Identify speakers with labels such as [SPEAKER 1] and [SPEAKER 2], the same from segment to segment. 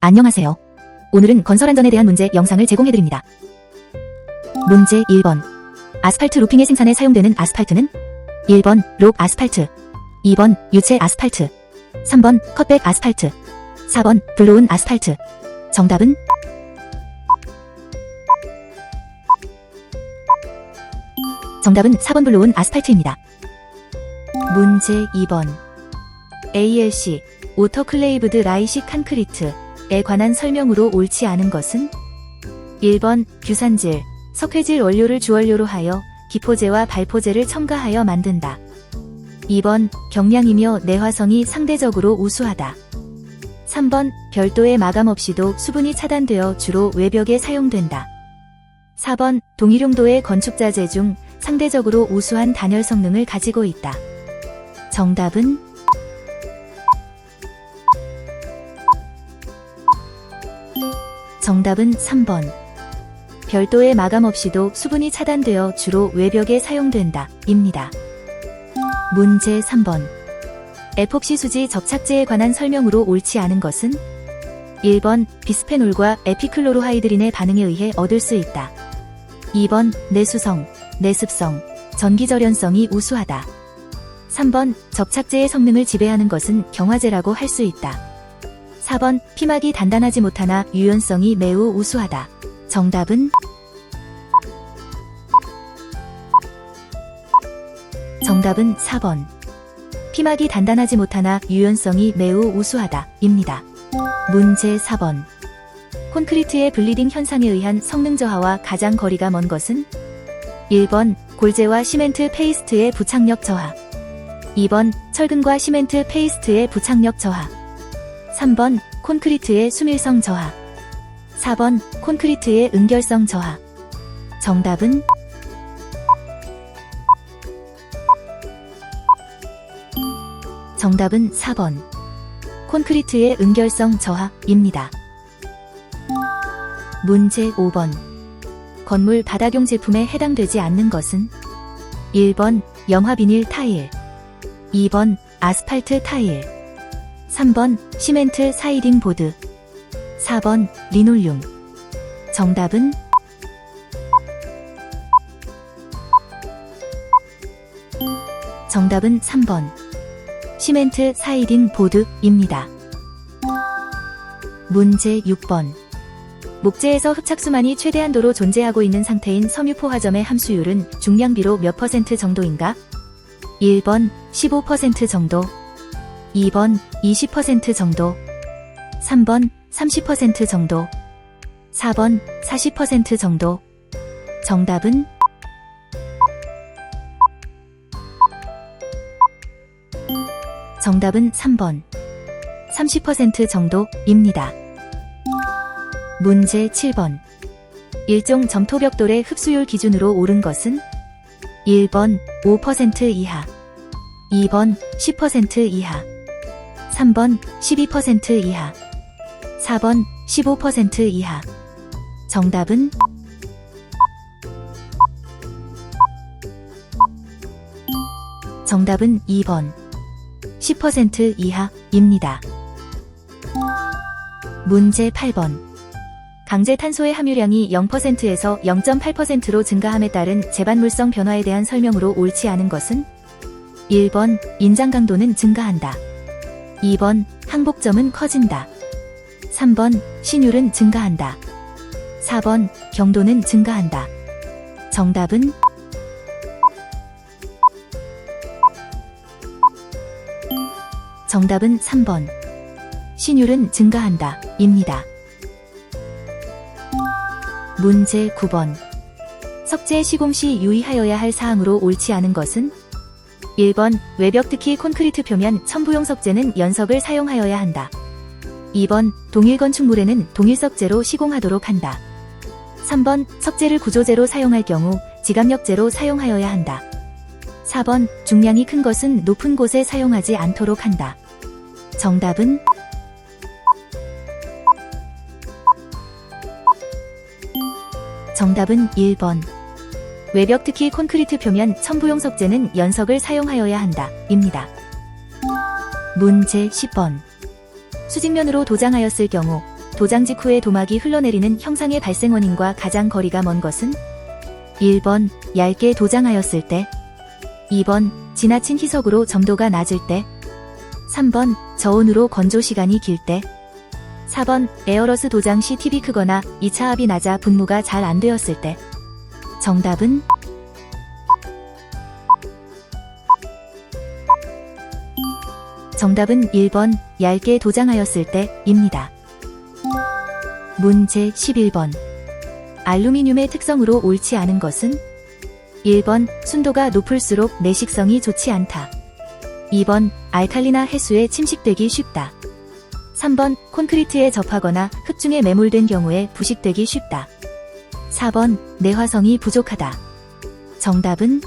[SPEAKER 1] 안녕하세요. 오늘은 건설 안전에 대한 문제 영상을 제공해드립니다. 문제 1번. 아스팔트 루핑의 생산에 사용되는 아스팔트는 1번 록 아스팔트, 2번 유체 아스팔트, 3번 컷백 아스팔트, 4번 블로운 아스팔트. 정답은 정답은 4번 블로운 아스팔트입니다. 문제 2번. ALC 오토클레이브드 라이식 칸크리트에 관한 설명으로 옳지 않은 것은 1번 규산질, 석회질 원료를 주원료로 하여 기포제와 발포제를 첨가하여 만든다. 2번 경량이며 내화성이 상대적으로 우수하다. 3번 별도의 마감 없이도 수분이 차단되어 주로 외벽에 사용된다. 4번 동일용도의 건축자재 중 상대적으로 우수한 단열 성능을 가지고 있다. 정답은 정답은 3번. 별도의 마감 없이도 수분이 차단되어 주로 외벽에 사용된다. 입니다. 문제 3번. 에폭시 수지 접착제에 관한 설명으로 옳지 않은 것은 1번 비스페놀과 에피클로로하이드린의 반응에 의해 얻을 수 있다. 2번 내수성, 내습성, 전기절연성이 우수하다. 3번 접착제의 성능을 지배하는 것은 경화제라고 할 수 있다. 4번 피막이 단단하지 못하나 유연성이 매우 우수하다. 정답은 정답은 4번. 피막이 단단하지 못하나 유연성이 매우 우수하다. 입니다. 문제 4번. 콘크리트의 블리딩 현상에 의한 성능 저하와 가장 거리가 먼 것은 1번 골재와 시멘트 페이스트의 부착력 저하, 2번 철근과 시멘트 페이스트의 부착력 저하, 3번 콘크리트의 수밀성 저하, 4번 콘크리트의 응결성 저하. 정답은 정답은 4번. 콘크리트의 응결성 저하입니다. 문제 5번. 건물 바닥용 제품에 해당되지 않는 것은 1번 염화비닐 타일, 2번 아스팔트 타일, 3번 시멘트 사이딩 보드, 4번 리놀륨. 정답은 정답은 3번 시멘트 사이딩 보드입니다. 문제 6번. 목재에서 흡착수만이 최대한도로 존재하고 있는 상태인 섬유포화점의 함수율은 중량비로 몇 % 정도인가? 1번 15% 정도, 2번 20% 정도, 3번 30% 정도, 4번 40% 정도. 정답은 정답은 3번 30% 정도입니다. 문제 7번. 일종 점토벽돌의 흡수율 기준으로 옳은 것은 1번 5% 이하, 2번 10% 이하, 3번 12% 이하, 4번 15% 이하. 정답은 정답은 2번 10% 이하입니다. 문제 8번. 강제탄소의 함유량이 0%에서 0.8%로 증가함에 따른 재반물성 변화에 대한 설명으로 옳지 않은 것은 1번 인장 강도는 증가한다, 2번 항복점은 커진다, 3번 신율은 증가한다, 4번 경도는 증가한다. 정답은 정답은 3번 신율은 증가한다. 입니다. 문제 9번. 석재 시공 시 유의하여야 할 사항으로 옳지 않은 것은 1번 외벽 특히 콘크리트 표면 첨부용 석재는 연석을 사용하여야 한다. 2번 동일 건축물에는 동일석재로 시공하도록 한다. 3번 석재를 구조재로 사용할 경우 지감력재로 사용하여야 한다. 4번 중량이 큰 것은 높은 곳에 사용하지 않도록 한다. 정답은 정답은 1번. 외벽 특히 콘크리트 표면 첨부용 석재는 연석을 사용하여야 한다. 입니다. 문제 10번. 수직면으로 도장하였을 경우 도장 직후에 도막이 흘러내리는 형상의 발생 원인과 가장 거리가 먼 것은 1번 얇게 도장하였을 때, 2번 지나친 희석으로 점도가 낮을 때, 3번 저온으로 건조 시간이 길 때, 4번 에어러스 도장 시 팁이 크거나 2차 합이 낮아 분무가 잘 안 되었을 때. 정답은 정답은 1번 얇게 도장하였을 때입니다. 문제 11번. 알루미늄의 특성으로 옳지 않은 것은 1번 순도가 높을수록 내식성이 좋지 않다. 2번 알칼리나 해수에 침식되기 쉽다. 3번 콘크리트에 접하거나 흙중에 매몰된 경우에 부식되기 쉽다. 4번 내화성이 부족하다. 정답은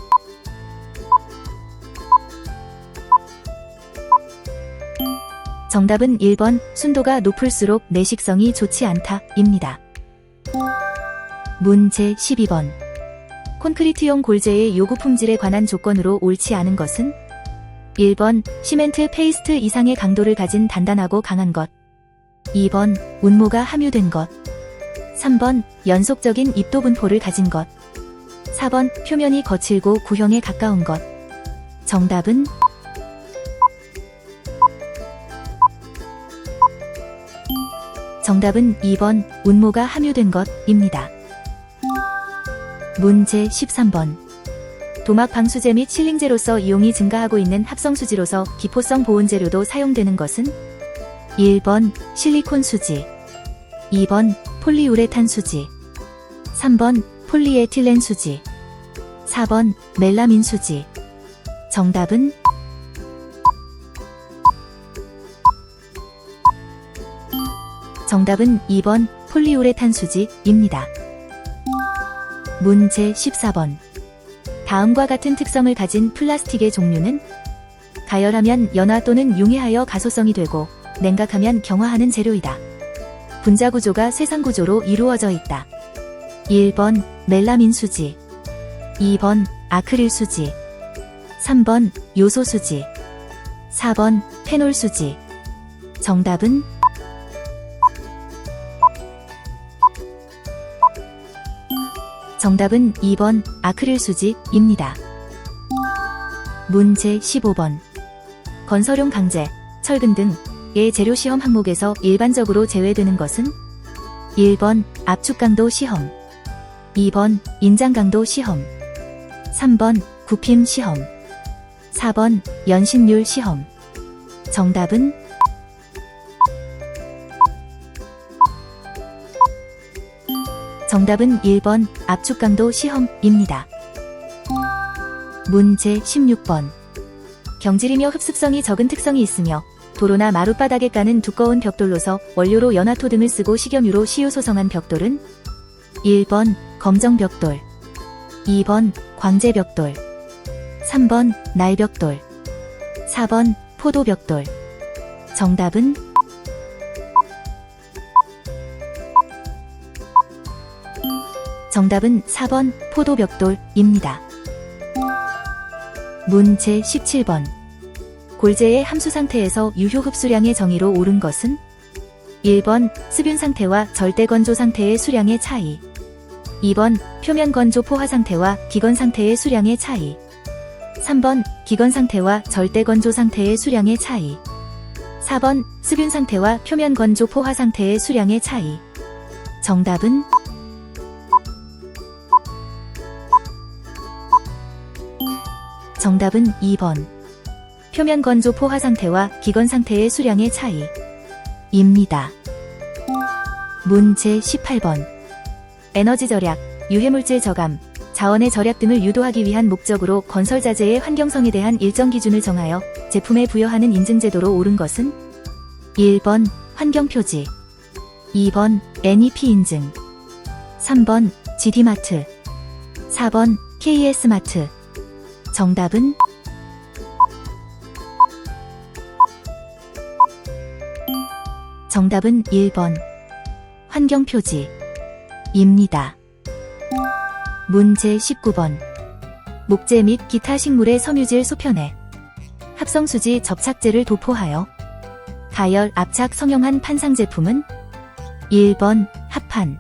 [SPEAKER 1] 정답은 1번 순도가 높을수록 내식성이 좋지 않다 입니다. 문제 12번. 콘크리트용 골재의 요구 품질에 관한 조건으로 옳지 않은 것은 1번 시멘트 페이스트 이상의 강도를 가진 단단하고 강한 것. 2번 운모가 함유된 것. 3번 연속적인 입도 분포를 가진 것. 4번 표면이 거칠고 구형에 가까운 것. 정답은 정답은 2번 운모가 함유된 것입니다. 문제 13번. 도막 방수제 및 실링제로서 이용이 증가하고 있는 합성수지로서 기포성 보온재료도 사용되는 것은 1번 실리콘 수지, 2번 폴리우레탄 수지, 3번 폴리에틸렌 수지, 4번 멜라민 수지. 정답은 정답은 2번 폴리우레탄 수지입니다. 문제 14번. 다음과 같은 특성을 가진 플라스틱의 종류는 가열하면 연화 또는 융해하여 가소성이 되고 냉각하면 경화하는 재료이다. 분자 구조가 쇠상 구조로 이루어져 있다. 1번 멜라민 수지, 2번 아크릴 수지, 3번 요소 수지, 4번 페놀 수지. 정답은 정답은 2번 아크릴 수지입니다. 문제 15번. 건설용 강재, 철근 등의 재료 시험 항목에서 일반적으로 제외되는 것은 1번 압축강도 시험, 2번 인장강도 시험, 3번 굽힘 시험, 4번 연신율 시험. 정답은 정답은 1번 압축강도 시험입니다. 문제 16번. 경질이며 흡습성이 적은 특성이 있으며 도로나 마룻바닥에 까는 두꺼운 벽돌로서 원료로 연화토 등을 쓰고 식염유로 시유소성한 벽돌은 1번 검정벽돌, 2번 광제벽돌, 3번 날벽돌, 4번 포도벽돌. 정답은 정답은 4번 포도벽돌입니다. 문제 17번. 골재의 함수 상태에서 유효 흡수량의 정의로 옳은 것은 1번 습윤 상태와 절대 건조 상태의 수량의 차이, 2번 표면 건조 포화 상태와 기건 상태의 수량의 차이, 3번 기건 상태와 절대 건조 상태의 수량의 차이, 4번 습윤 상태와 표면 건조 포화 상태의 수량의 차이. 정답은 정답은 2번 표면 건조 포화 상태와 기건 상태의 수량의 차이입니다. 문제 18번. 에너지 절약, 유해물질 저감, 자원의 절약 등을 유도하기 위한 목적으로 건설자재의 환경성에 대한 일정 기준을 정하여 제품에 부여하는 인증제도로 옳은 것은 1번 환경표지, 2번 NEP 인증, 3번 GD마트, 4번 KS마트. 정답은 정답은 1번 환경표지입니다. 문제 19번. 목재 및 기타 식물의 섬유질 소편에 합성수지 접착제를 도포하여 가열, 압착, 성형한 판상 제품은 1번 합판,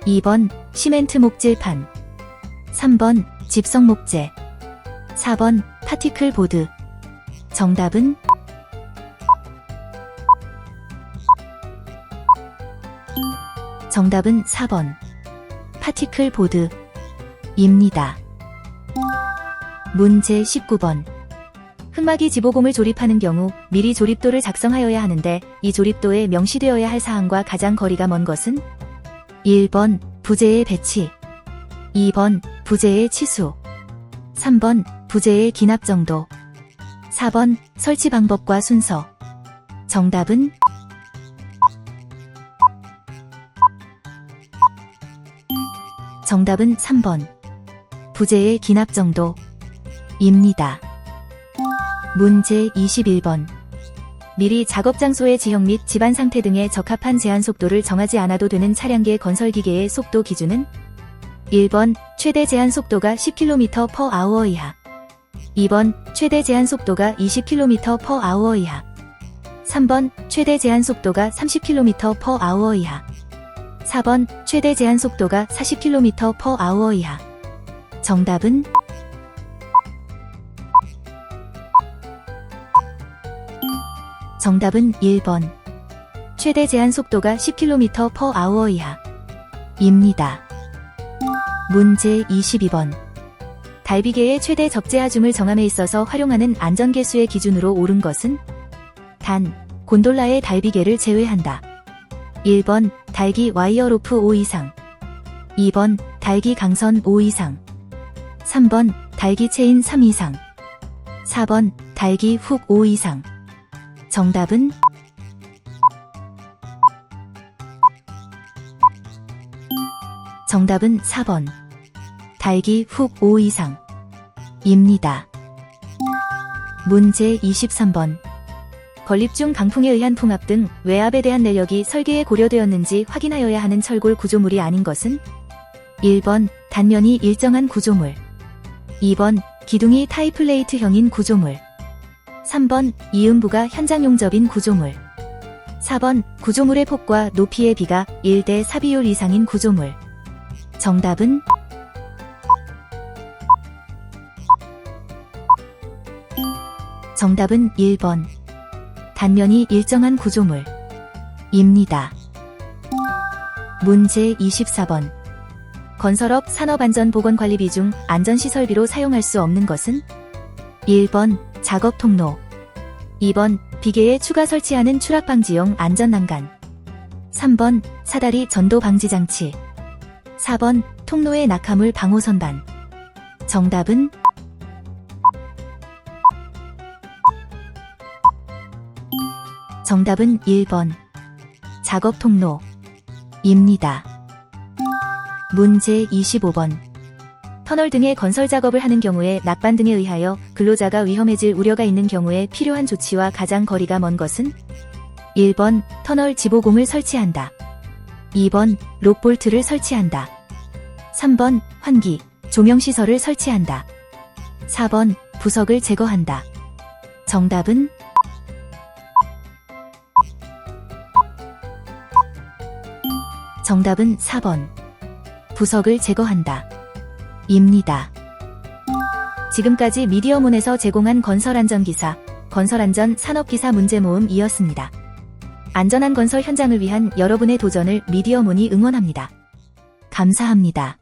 [SPEAKER 1] 2번 시멘트 목질판, 3번 집성 목재, 4번 파티클 보드. 정답은 정답은 4번 파티클 보드입니다. 문제 19번. 흑막이 지보공을 조립하는 경우 미리 조립도를 작성하여야 하는데 이 조립도에 명시되어야 할 사항과 가장 거리가 먼 것은 1번 부재의 배치, 2번 부재의 치수, 3번 부재의 기납 정도, 4번 설치 방법과 순서. 정답은 정답은 3번 부재의 기납 정도입니다. 문제 21번. 미리 작업 장소의 지형 및 집안 상태 등에 적합한 제한 속도를 정하지 않아도 되는 차량계 건설기계의 속도 기준은 1번 최대 제한 속도가 10km/h 이하, 2번 최대 제한 속도가 20km/h 이하, 3번 최대 제한 속도가 30km/h 이하, 4번 최대 제한 속도가 40km/h 이하. 정답은 정답은 1번 최대 제한 속도가 10km/h 이하입니다. 문제 22번. 달비계의 최대 적재 하중을 정함에 있어서 활용하는 안전계수의 기준으로 옳은 것은 단 곤돌라의 달비계를 제외한다. 1번 달기 와이어 로프 5 이상, 2번 달기 강선 5 이상, 3번 달기 체인 3 이상, 4번 달기 훅 5 이상. 정답은 정답은 4번 달기 훅 5 이상입니다. 문제 23번. 건립 중 강풍에 의한 풍압 등 외압에 대한 내력이 설계에 고려되었는지 확인하여야 하는 철골 구조물이 아닌 것은 1번 단면이 일정한 구조물, 2번 기둥이 타이플레이트형인 구조물, 3번 이음부가 현장용접인 구조물, 4번 구조물의 폭과 높이의 비가 1대4 비율 이상인 구조물. 정답은 정답은 1번 단면이 일정한 구조물입니다. 문제 24번. 건설업 산업안전보건관리비 중 안전시설비로 사용할 수 없는 것은 1번 작업 통로, 2번 비계에 추가 설치하는 추락방지용 안전난간, 3번 사다리 전도 방지장치, 4번 통로의 낙하물 방호선반. 정답은 정답은 1번 작업 통로입니다. 문제 25번. 터널 등의 건설 작업을 하는 경우에 낙반 등에 의하여 근로자가 위험해질 우려가 있는 경우에 필요한 조치와 가장 거리가 먼 것은 1번 터널 지보공을 설치한다, 2번 록볼트를 설치한다, 3번 환기, 조명시설을 설치한다, 4번 부석을 제거한다. 정답은 정답은 4번 부석을 제거한다 입니다. 지금까지 미디어문에서 제공한 건설안전기사, 건설안전 산업기사 문제모음이었습니다. 안전한 건설 현장을 위한 여러분의 도전을 미디어문이 응원합니다. 감사합니다.